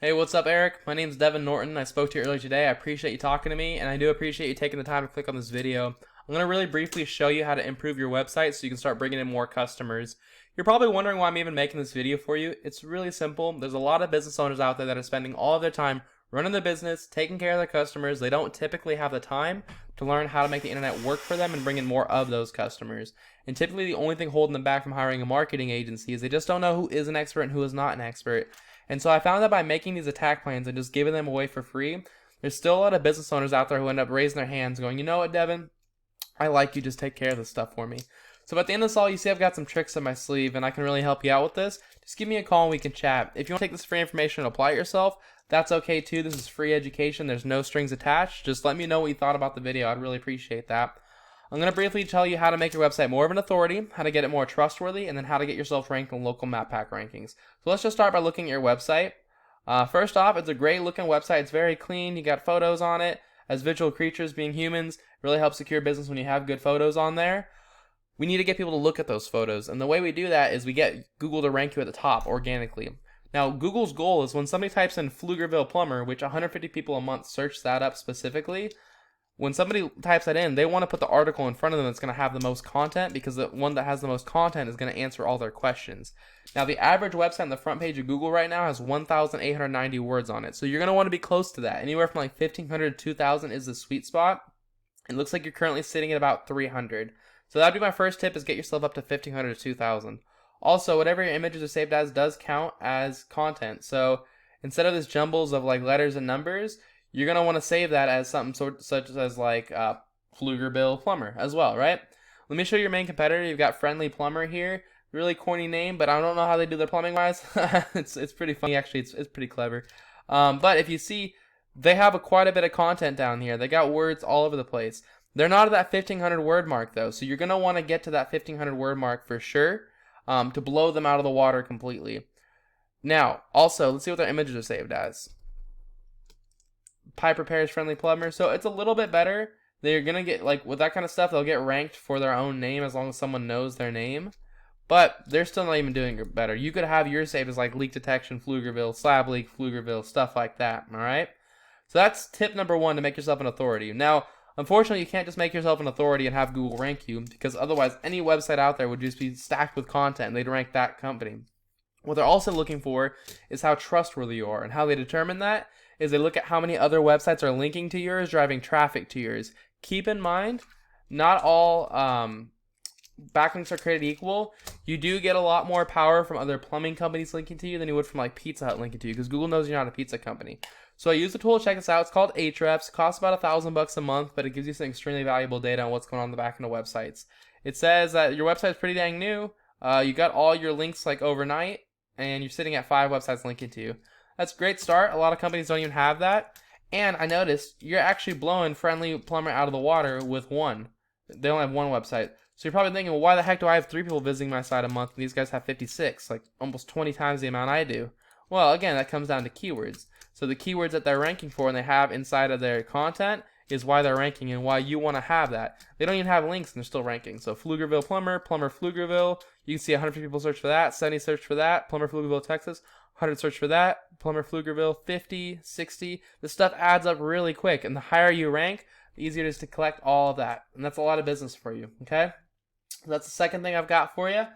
Hey, what's up, Eric? My name's Devin Norton. I spoke to you earlier today. I appreciate you talking to me, and I do appreciate you taking the time to click on this video. I'm going to really briefly show you how to improve your website so you can start bringing in more customers. You're probably wondering why I'm even making this video for you. It's really simple. There's a lot of business owners out there that are spending all of their time running their business, taking care of their customers. They don't typically have the time to learn how to make the internet work for them and bring in more of those customers. And typically the only thing holding them back from hiring a marketing agency is they just don't know who is an expert and who is not an expert. And so I found that by making these attack plans and just giving them away for free, there's still a lot of business owners out there who end up raising their hands going, you know what, Devin, I like you, just take care of this stuff for me. So at the end of this all, you see I've got some tricks up my sleeve and I can really help you out with this. Just give me a call and we can chat. If you want to take this free information and apply it yourself, that's okay too. This is free education. There's no strings attached. Just let me know what you thought about the video. I'd really appreciate that. I'm going to briefly tell you how to make your website more of an authority, how to get it more trustworthy, and then how to get yourself ranked in local map pack rankings. So let's just start by looking at your website. First off, it's a great looking website. It's very clean. You got photos on it. As visual creatures being humans, it really helps secure business when you have good photos on there. We need to get people to look at those photos, and the way we do that is we get Google to rank you at the top organically. Now, Google's goal is when somebody types in Pflugerville Plumber, which 150 people a month search that up specifically, when somebody types that in, they want to put the article in front of them that's going to have the most content, because the one that has the most content is going to answer all their questions. Now, the average website on the front page of Google right now has 1,890 words on it. So you're going to want to be close to that. Anywhere from like 1,500 to 2,000 is the sweet spot. It looks like you're currently sitting at about 300. So that'd be my first tip, is get yourself up to 1,500 to 2,000. Also, whatever your images are saved as does count as content. So instead of this jumbles of like letters and numbers, you're going to want to save that as something such as like Pflugerville Plumber as well, right? Let me show you your main competitor. You've got Friendly Plumber here. Really corny name, but I don't know how they do their plumbing wise. it's pretty funny, actually. It's pretty clever. But if you see, they have quite a bit of content down here. They got words all over the place. They're not at that 1,500 word mark though, so you're going to want to get to that 1,500 word mark for sure to blow them out of the water completely. Now, also, let's see what their images are saved as. Pipe Repairs Friendly Plumber. So it's a little bit better. They're going to get, like, with that kind of stuff, they'll get ranked for their own name as long as someone knows their name. But they're still not even doing it better. You could have yours saved as like leak detection, Pflugerville, slab leak, Pflugerville, stuff like that. Alright? So that's tip number one to make yourself an authority. Now, unfortunately, you can't just make yourself an authority and have Google rank you, because otherwise any website out there would just be stacked with content and they'd rank that company. What they're also looking for is how trustworthy you are, and how they determine that is they look at how many other websites are linking to yours, driving traffic to yours. Keep in mind, not all backlinks are created equal. You do get a lot more power from other plumbing companies linking to you than you would from like Pizza Hut linking to you, because Google knows you're not a pizza company. So I use the tool to check this out. It's called Ahrefs. It costs about $1,000 a month, but it gives you some extremely valuable data on what's going on in the back end of websites. It says that your website is pretty dang new. You got all your links like overnight, and you're sitting at 5 websites linking to you. That's a great start. A lot of companies don't even have that. And I noticed you're actually blowing Friendly Plumber out of the water with one. They only have one website. So you're probably thinking, well, why the heck do I have 3 people visiting my site a month and these guys have 56? Like almost 20 times the amount I do. Well, again, that comes down to keywords. So the keywords that they're ranking for and they have inside of their content is why they're ranking and why you want to have that. They don't even have links and they're still ranking. So Pflugerville Plumber, Plumber Pflugerville, you can see 100 people search for that, 70 search for that, Plumber Pflugerville, Texas, 100 search for that, Plumber Pflugerville, 50, 60. This stuff adds up really quick, and the higher you rank, the easier it is to collect all of that. And that's a lot of business for you, okay? So that's the second thing I've got for you.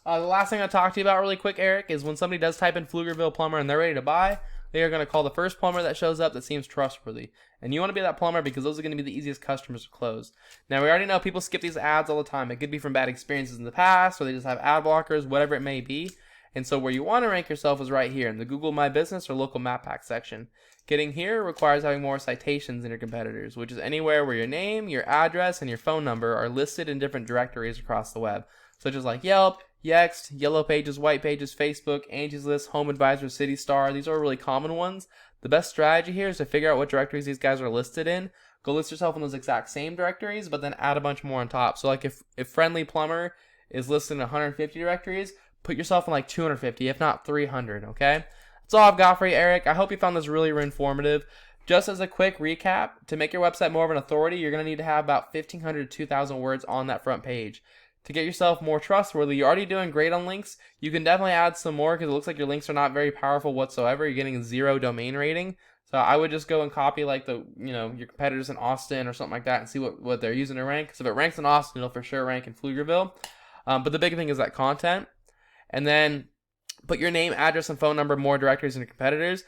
The last thing I'll talk to you about really quick, Eric, is when somebody does type in Pflugerville Plumber and they're ready to buy, they are going to call the first plumber that shows up that seems trustworthy. And you want to be that plumber because those are going to be the easiest customers to close. Now, we already know people skip these ads all the time. It could be from bad experiences in the past, or they just have ad blockers, whatever it may be. And so where you want to rank yourself is right here in the Google My Business or local map pack section. Getting here requires having more citations than your competitors, which is anywhere where your name, your address, and your phone number are listed in different directories across the web, such as like Yelp, Yext, Yellow Pages, White Pages, Facebook, Angie's List, Home Advisor, City Star. These are really common ones. The best strategy here is to figure out what directories these guys are listed in. Go list yourself in those exact same directories, but then add a bunch more on top. So like if Friendly Plumber is listed in 150 directories, put yourself in like 250, if not 300, okay? That's all I've got for you, Eric. I hope you found this really informative. Just as a quick recap, to make your website more of an authority, you're going to need to have about 1,500 to 2,000 words on that front page. to get yourself more trustworthy. You're already doing great on links. You can definitely add some more because it looks like your links are not very powerful whatsoever. You're getting a 0 domain rating. So I would just go and copy like the, your competitors in Austin or something like that and see what they're using to rank. Because if it ranks in Austin, it'll for sure rank in Pflugerville. But the big thing is that content. And then put your name, address, and phone number, more directories, and your competitors.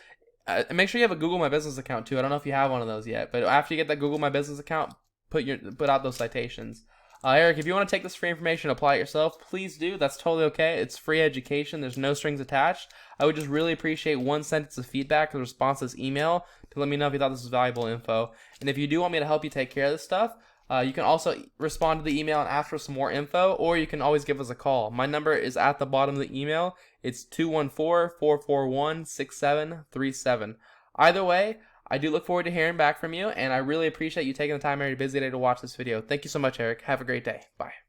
And make sure you have a Google My Business account too. I don't know if you have one of those yet, but after you get that Google My Business account, put out those citations. Eric, if you want to take this free information and apply it yourself, please do. That's totally okay. It's free education. There's no strings attached. I would just really appreciate one sentence of feedback in response to this email to let me know if you thought this was valuable info. And if you do want me to help you take care of this stuff, you can also respond to the email and ask for some more info, or you can always give us a call. My number is at the bottom of the email. It's 214-441-6737. Either way, I do look forward to hearing back from you, and I really appreciate you taking the time out of your busy day to watch this video. Thank you so much, Eric. Have a great day. Bye.